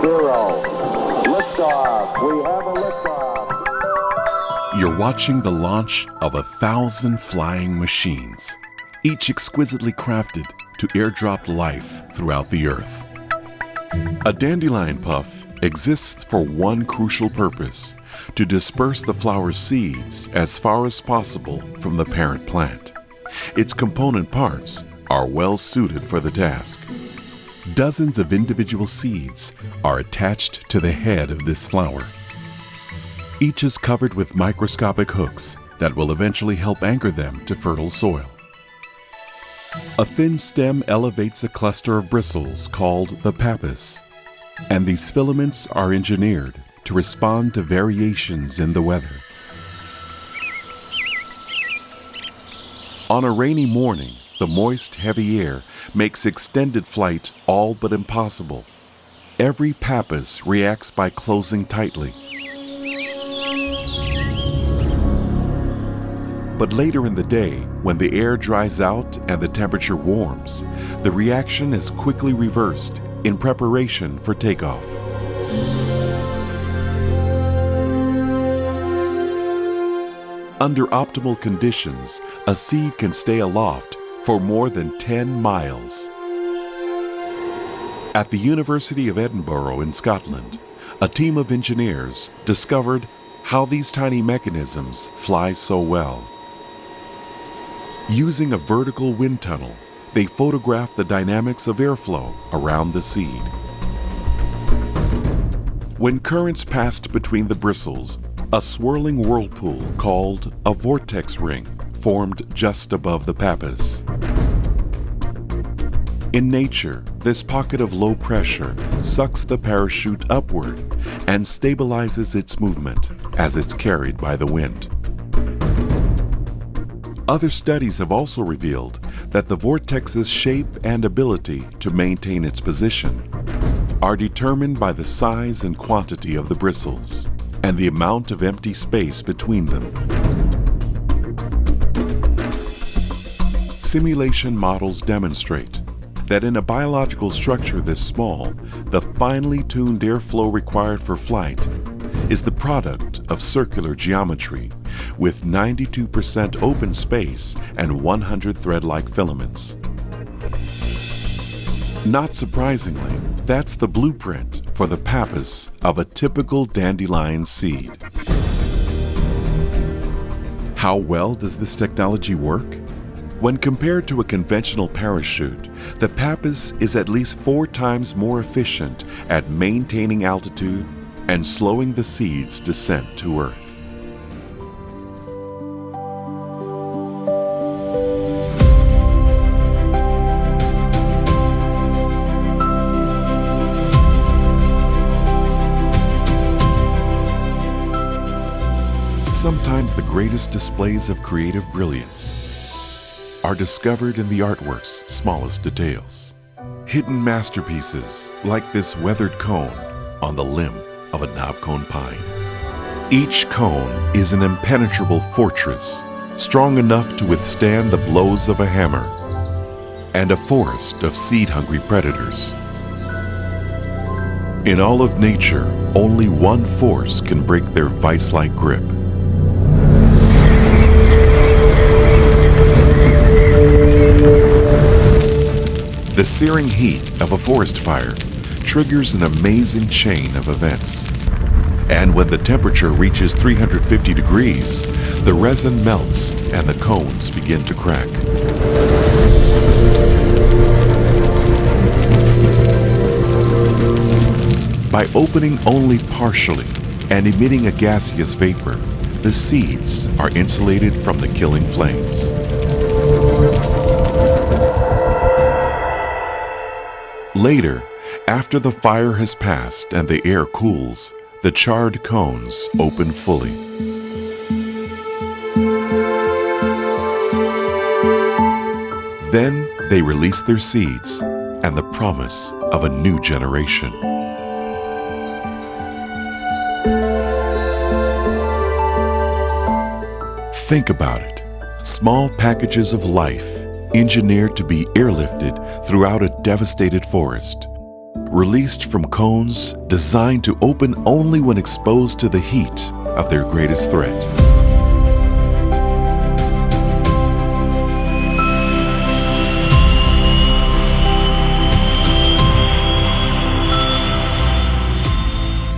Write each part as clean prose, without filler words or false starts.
0. Liftoff. We have a liftoff. You're watching the launch of 1,000 flying machines, each exquisitely crafted to airdrop life throughout the earth. A dandelion puff exists for one crucial purpose: to disperse the flower's seeds as far as possible from the parent plant. Its component parts are well suited for the task. Dozens of individual seeds are attached to the head of this flower. Each is covered with microscopic hooks that will eventually help anchor them to fertile soil. A thin stem elevates a cluster of bristles called the pappus, and these filaments are engineered to respond to variations in the weather. On a rainy morning, the moist, heavy air makes extended flight all but impossible. Every pappus reacts by closing tightly. But later in the day, when the air dries out and the temperature warms, the reaction is quickly reversed in preparation for takeoff. Under optimal conditions, a seed can stay aloft for more than 10 miles. At the University of Edinburgh in Scotland, a team of engineers discovered how these tiny mechanisms fly so well. Using a vertical wind tunnel, they photographed the dynamics of airflow around the seed. When currents passed between the bristles, a swirling whirlpool called a vortex ring formed just above the pappus. In nature, this pocket of low pressure sucks the parachute upward and stabilizes its movement as it's carried by the wind. Other studies have also revealed that the vortex's shape and ability to maintain its position are determined by the size and quantity of the bristles and the amount of empty space between them. Simulation models demonstrate that in a biological structure this small, the finely tuned airflow required for flight is the product of circular geometry with 92% open space and 100 thread-like filaments. Not surprisingly, that's the blueprint for the pappus of a typical dandelion seed. How well does this technology work? When compared to a conventional parachute, the pappus is at least 4 times more efficient at maintaining altitude and slowing the seed's descent to Earth. Sometimes the greatest displays of creative brilliance are discovered in the artwork's smallest details. Hidden masterpieces like this weathered cone on the limb of a knobcone pine. Each cone is an impenetrable fortress, strong enough to withstand the blows of a hammer, and a forest of seed-hungry predators. In all of nature, only one force can break their vice-like grip. The searing heat of a forest fire triggers an amazing chain of events. And when the temperature reaches 350 degrees, the resin melts and the cones begin to crack. By opening only partially and emitting a gaseous vapor, the seeds are insulated from the killing flames. Later, after the fire has passed and the air cools, the charred cones open fully. Then they release their seeds and the promise of a new generation. Think about it. Small packages of life engineered to be airlifted throughout a devastated forest, released from cones designed to open only when exposed to the heat of their greatest threat.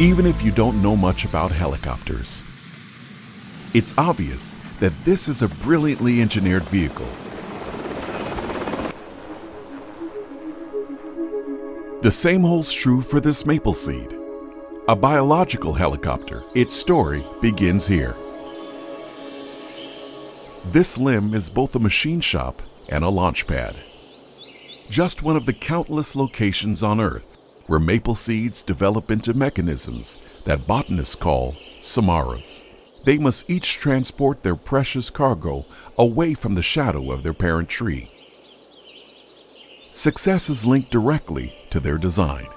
Even if you don't know much about helicopters, it's obvious that this is a brilliantly engineered vehicle. The same holds true for this Maple Seed, a biological helicopter. Its story begins here. This limb is both a machine shop and a launch pad. Just one of the countless locations on Earth where maple seeds develop into mechanisms that botanists call samaras. They must each transport their precious cargo away from the shadow of their parent tree. Success is linked directly to their design.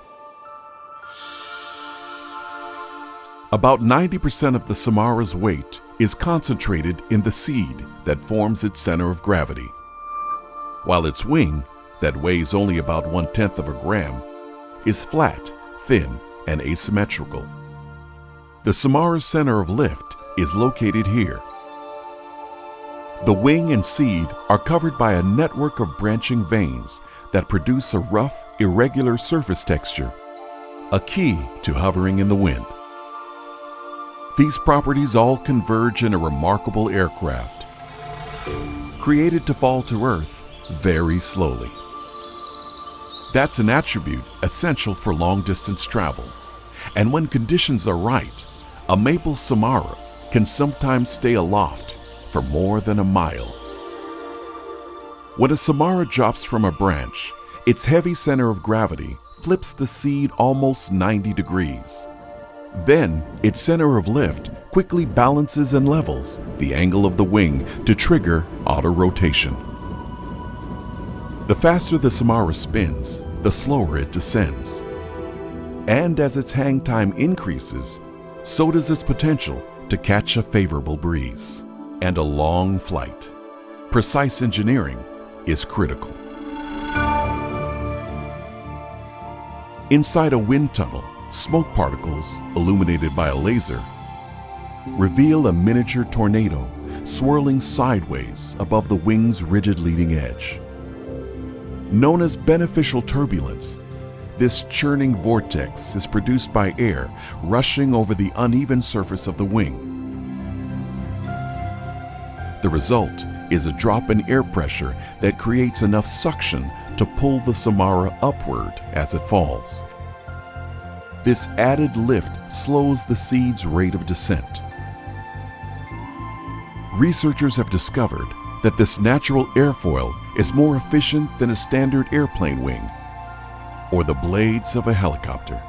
About 90% of the samara's weight is concentrated in the seed that forms its center of gravity, while its wing, that weighs only about 1/10 of a gram, is flat, thin, and asymmetrical. The samara's center of lift is located here. The wing and seed are covered by a network of branching veins that produce a rough, irregular surface texture, a key to hovering in the wind. These properties all converge in a remarkable aircraft, created to fall to Earth very slowly. That's an attribute essential for long-distance travel, and when conditions are right, a maple samara can sometimes stay aloft for more than a mile. When a samara drops from a branch, its heavy center of gravity flips the seed almost 90 degrees. Then, its center of lift quickly balances and levels the angle of the wing to trigger auto-rotation. The faster the samara spins, the slower it descends. And as its hang time increases, so does its potential to catch a favorable breeze and a long flight. Precise engineering is critical. Inside a wind tunnel, smoke particles, illuminated by a laser, reveal a miniature tornado swirling sideways above the wing's rigid leading edge. Known as beneficial turbulence, this churning vortex is produced by air rushing over the uneven surface of the wing. The result is a drop in air pressure that creates enough suction to pull the samara upward as it falls. This added lift slows the seed's rate of descent. Researchers have discovered that this natural airfoil is more efficient than a standard airplane wing or the blades of a helicopter.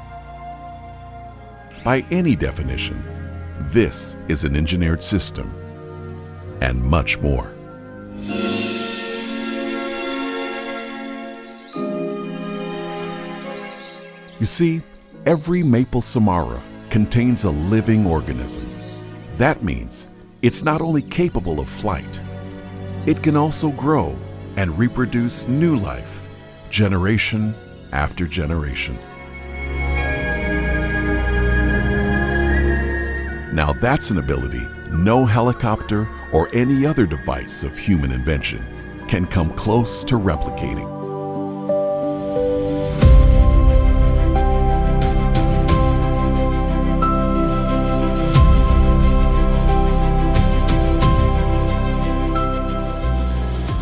By any definition, this is an engineered system, and much more. You see, every maple samara contains a living organism. That means it's not only capable of flight, it can also grow and reproduce new life, generation after generation. Now that's an ability no helicopter or any other device of human invention can come close to replicating.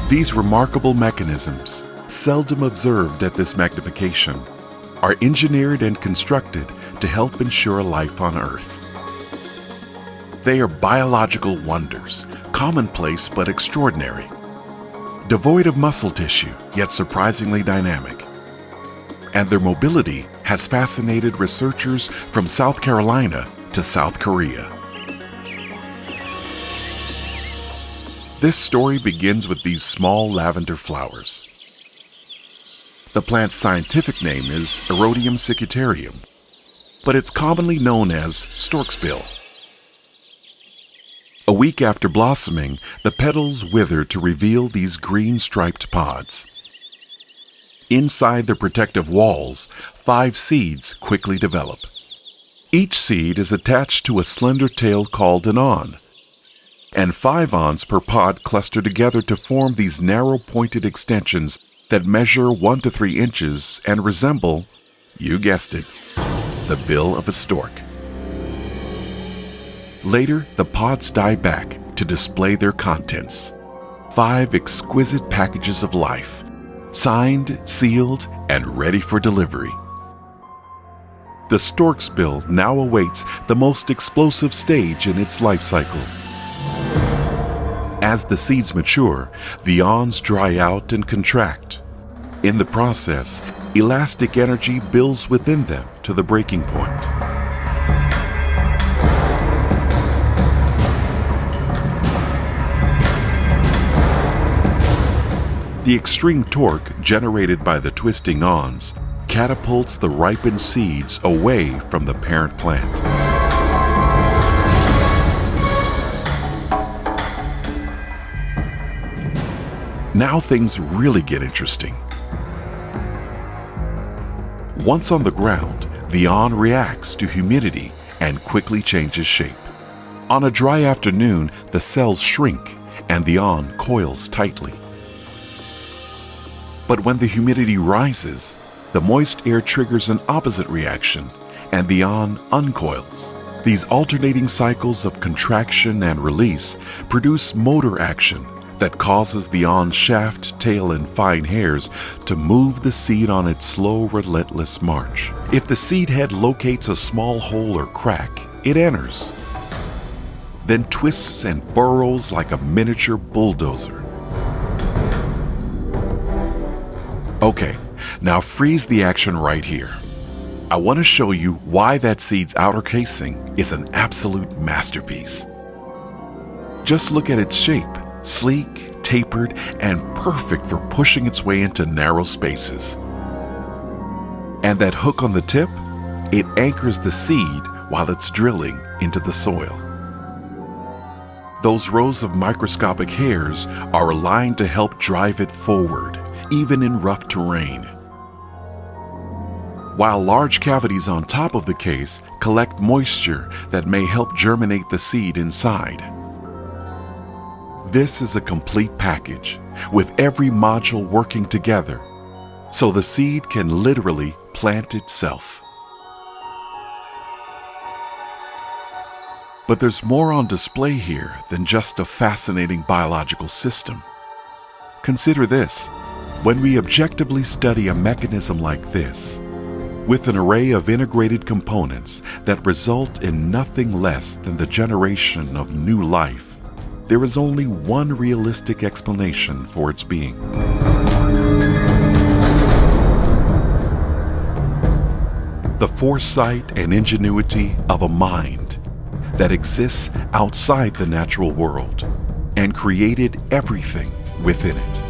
These remarkable mechanisms, seldom observed at this magnification, are engineered and constructed to help ensure life on Earth. They are biological wonders, commonplace but extraordinary, devoid of muscle tissue, yet surprisingly dynamic. And their mobility has fascinated researchers from South Carolina to South Korea. This story begins with these small lavender flowers. The plant's scientific name is Erodium cicutarium, but it's commonly known as stork's bill. A week after blossoming, the petals wither to reveal these green striped pods. Inside the protective walls, 5 seeds quickly develop. Each seed is attached to a slender tail called an awn, and 5 awns per pod cluster together to form these narrow pointed extensions that measure 1 to 3 inches and resemble, you guessed it, the bill of a stork. Later, the pods die back to display their contents. 5 exquisite packages of life, signed, sealed, and ready for delivery. The stork's bill now awaits the most explosive stage in its life cycle. As the seeds mature, the awns dry out and contract. In the process, elastic energy builds within them to the breaking point. The extreme torque generated by the twisting awns catapults the ripened seeds away from the parent plant. Now things really get interesting. Once on the ground, the awn reacts to humidity and quickly changes shape. On a dry afternoon, the cells shrink and the awn coils tightly. But when the humidity rises, the moist air triggers an opposite reaction and the awn uncoils. These alternating cycles of contraction and release produce motor action that causes the awn shaft, tail, and fine hairs to move the seed on its slow, relentless march. If the seed head locates a small hole or crack, it enters, then twists and burrows like a miniature bulldozer. Okay, now freeze the action right here. I want to show you why that seed's outer casing is an absolute masterpiece. Just look at its shape, sleek, tapered, and perfect for pushing its way into narrow spaces. And that hook on the tip, it anchors the seed while it's drilling into the soil. Those rows of microscopic hairs are aligned to help drive it forward, even in rough terrain. While large cavities on top of the case collect moisture that may help germinate the seed inside. This is a complete package, with every module working together, so the seed can literally plant itself. But there's more on display here than just a fascinating biological system. Consider this. When we objectively study a mechanism like this, with an array of integrated components that result in nothing less than the generation of new life, there is only one realistic explanation for its being. The foresight and ingenuity of a mind that exists outside the natural world and created everything within it.